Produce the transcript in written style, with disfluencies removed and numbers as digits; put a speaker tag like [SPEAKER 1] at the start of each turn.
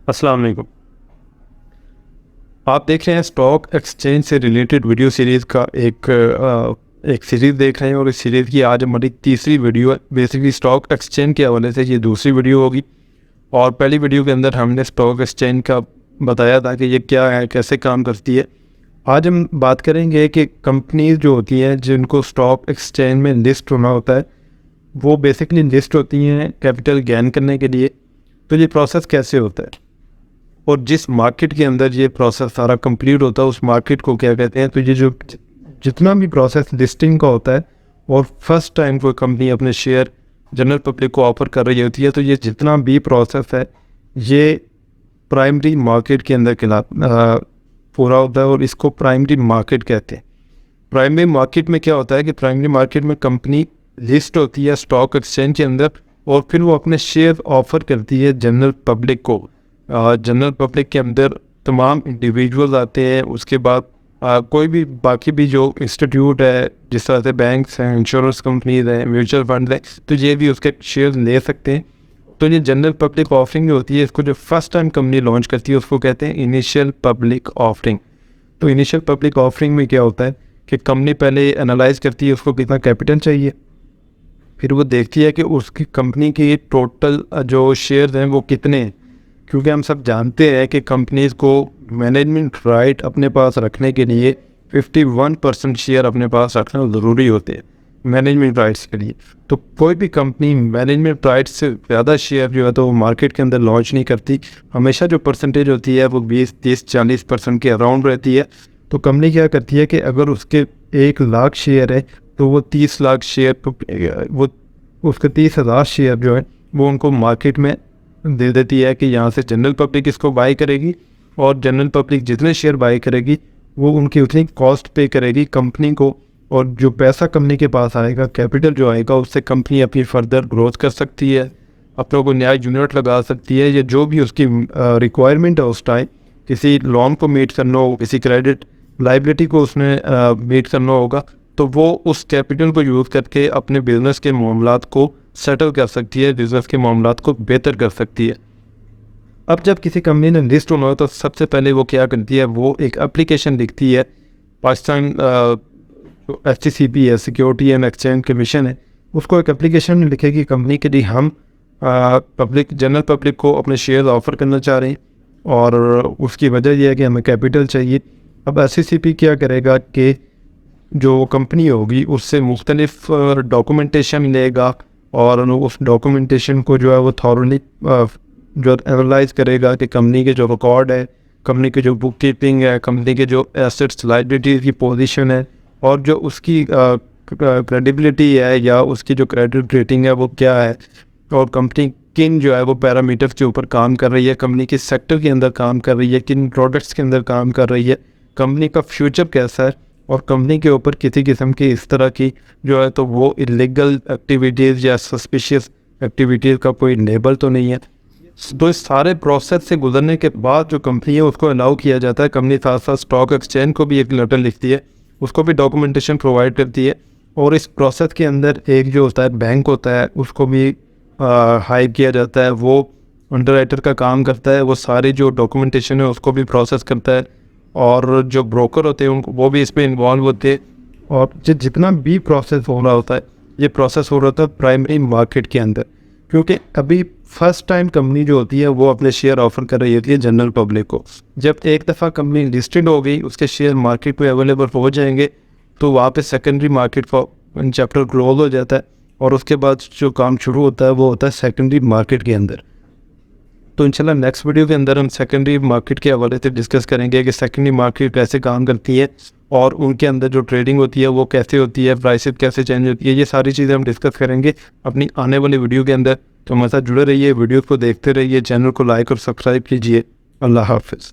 [SPEAKER 1] अस्सलाम वालेकुम। आप देख रहे हैं स्टॉक एक्सचेंज से रिलेटेड वीडियो सीरीज़ का एक सीरीज़ देख रहे हैं और इस सीरीज़ की आज हमारी तीसरी वीडियो है। बेसिकली स्टॉक एक्सचेंज के हवाले से ये दूसरी वीडियो होगी और पहली वीडियो के अंदर हमने स्टॉक एक्सचेंज का बताया था कि ये क्या है, कैसे काम करती है। आज हम बात करेंगे कि कंपनीज जो होती हैं जिनको स्टॉक एक्सचेंज में लिस्ट होना होता है, वो बेसिकली लिस्ट होती हैं कैपिटल गेन करने के लिए। तो ये प्रोसेस कैसे होता है और जिस मार्केट के अंदर ये प्रोसेस सारा कंप्लीट होता है उस मार्केट को क्या कहते हैं। तो ये जो जितना भी प्रोसेस लिस्टिंग का होता है और फर्स्ट टाइम कोई कंपनी अपने शेयर जनरल पब्लिक को ऑफर कर रही होती है, तो ये जितना भी प्रोसेस है ये प्राइमरी मार्केट के अंदर पूरा होता है और इसको प्राइमरी मार्केट कहते हैं। प्राइमरी मार्केट में क्या होता है कि प्राइमरी मार्केट में कंपनी लिस्ट होती है स्टॉक एक्सचेंज के अंदर और फिर वो अपने शेयर ऑफर करती है जनरल पब्लिक को। जनरल पब्लिक के अंदर तमाम इंडिविजुअल्स आते हैं। उसके बाद कोई भी बाकी भी जो इंस्टीट्यूट है, जिस तरह से बैंक्स हैं, इंश्योरेंस कंपनीज हैं, म्यूचुअल फंड हैं, तो ये भी उसके शेयर ले सकते हैं। तो ये जनरल पब्लिक ऑफरिंग जो होती है, इसको जो फर्स्ट टाइम कंपनी लॉन्च करती है उसको कहते हैं इनिशियल पब्लिक ऑफरिंग। तो इनिशियल पब्लिक ऑफरिंग में क्या होता है कि कंपनी पहले एनालाइज करती है उसको कितना कैपिटल चाहिए, फिर वो देखती है कि उसकी कंपनी की टोटल जो शेयर हैं वो कितने हैं। क्योंकि हम सब जानते हैं कि कंपनीज को मैनेजमेंट राइट अपने पास रखने के लिए 51% शेयर अपने पास रखना ज़रूरी होते हैं मैनेजमेंट राइट्स के लिए। तो कोई भी कंपनी मैनेजमेंट राइट्स से ज़्यादा शेयर जो है तो वो मार्केट के अंदर लॉन्च नहीं करती। हमेशा जो परसेंटेज होती है वो 20-30-40% के अराउंड रहती है। तो कंपनी क्या करती है कि अगर उसके 1 लाख शेयर है तो वो 30 लाख शेयर वो उसके 30,000 शेयर जो है वो उनको मार्केट में दे देती है कि यहाँ से जनरल पब्लिक इसको बाई करेगी और जनरल पब्लिक जितने शेयर बाई करेगी वो उनकी उतनी कॉस्ट पे करेगी कंपनी को। और जो पैसा कंपनी के पास आएगा, कैपिटल जो आएगा, उससे कंपनी अपनी फर्दर ग्रोथ कर सकती है, अपनों को नया यूनिट लगा सकती है, या जो भी उसकी रिक्वायरमेंट है उस टाइम, किसी लोन को मीट करना हो, किसी क्रेडिट लाइबिलिटी को उसने मीट करना होगा, तो वो उस कैपिटल को यूज़ करके अपने बिजनेस के मामलात को सेटल कर सकती है, बिजनेस के मामलात को बेहतर कर सकती है। अब जब किसी कंपनी ने लिस्ट होना हो तो सबसे पहले वो क्या करती है, वो एक एप्लीकेशन लिखती है। पाकिस्तान STCP है, सिक्योरिटी एंड एक्सचेंज कमीशन है, उसको एक एप्लीकेशन लिखेगी कंपनी के लिए हम जनरल पब्लिक को अपने शेयर ऑफर करना चाह रहे हैं और उसकी वजह यह है कि हमें कैपिटल चाहिए। अब STCP क्या करेगा कि जो कंपनी होगी उससे मुख्तलिफ डॉक्यूमेंटेशन लेगा और उस डॉक्यूमेंटेशन को जो है वो थॉरली जो एनालाइज करेगा कि कंपनी के जो रिकॉर्ड है, कंपनी की जो बुक कीपिंग है, कंपनी के जो एसेट्स लायबिलिटीज़ की पोजीशन है और जो उसकी क्रेडिबिलिटी है या उसकी जो क्रेडिट रेटिंग है वो क्या है, और कंपनी किन जो है वो पैरामीटर्स के ऊपर काम कर रही है, कंपनी किस सेक्टर के अंदर काम कर रही है, किन प्रोडक्ट्स के अंदर काम कर रही है, कंपनी का फ्यूचर कैसा है और कंपनी के ऊपर किसी किस्म की इस तरह की जो है तो वो इलीगल एक्टिविटीज़ या सस्पिशियस एक्टिविटीज़ का कोई लेबल तो नहीं है। तो इस सारे प्रोसेस से गुजरने के बाद जो कंपनी है उसको अलाउ किया जाता है। कंपनी साथ साथ स्टॉक एक्सचेंज को भी एक लेटर लिखती है, उसको भी डॉक्यूमेंटेशन प्रोवाइड करती है और इस प्रोसेस के अंदर एक जो होता है बैंक होता है उसको भी हायर किया जाता है। वो अंडरराइटर का काम करता है, वो सारी जो डॉक्यूमेंटेशन है उसको भी प्रोसेस करता है और जो ब्रोकर होते हैं उनको वो भी इसमें इन्वॉल्व होते हैं। और जितना भी प्रोसेस हो रहा होता है ये प्रोसेस हो रहा होता है प्राइमरी मार्केट के अंदर, क्योंकि अभी फर्स्ट टाइम कंपनी जो होती है वो अपने शेयर ऑफर कर रही होती है जनरल पब्लिक को। जब एक दफ़ा कंपनी लिस्टेड हो गई, उसके शेयर मार्केट में अवेलेबल हो जाएंगे, तो वहाँ पे सेकेंडरी मार्केट का चैप्टर क्लोज हो जाता है और उसके बाद जो काम शुरू होता है वो होता है सेकेंडरी मार्केट के अंदर। तो इंशाल्लाह नेक्स्ट वीडियो के अंदर हम सेकेंडरी मार्केट के हवाले से डिस्कस करेंगे कि सेकेंडरी मार्केट कैसे काम करती है और उनके अंदर जो ट्रेडिंग होती है वो कैसे होती है, प्राइसेस कैसे चेंज होती है, ये सारी चीज़ें हम डिस्कस करेंगे अपनी आने वाली वीडियो के अंदर। तो हमारे साथ जुड़े रहिए, वीडियो को देखते रहिए, चैनल को लाइक और सब्सक्राइब कीजिए। अल्लाह हाफिज़।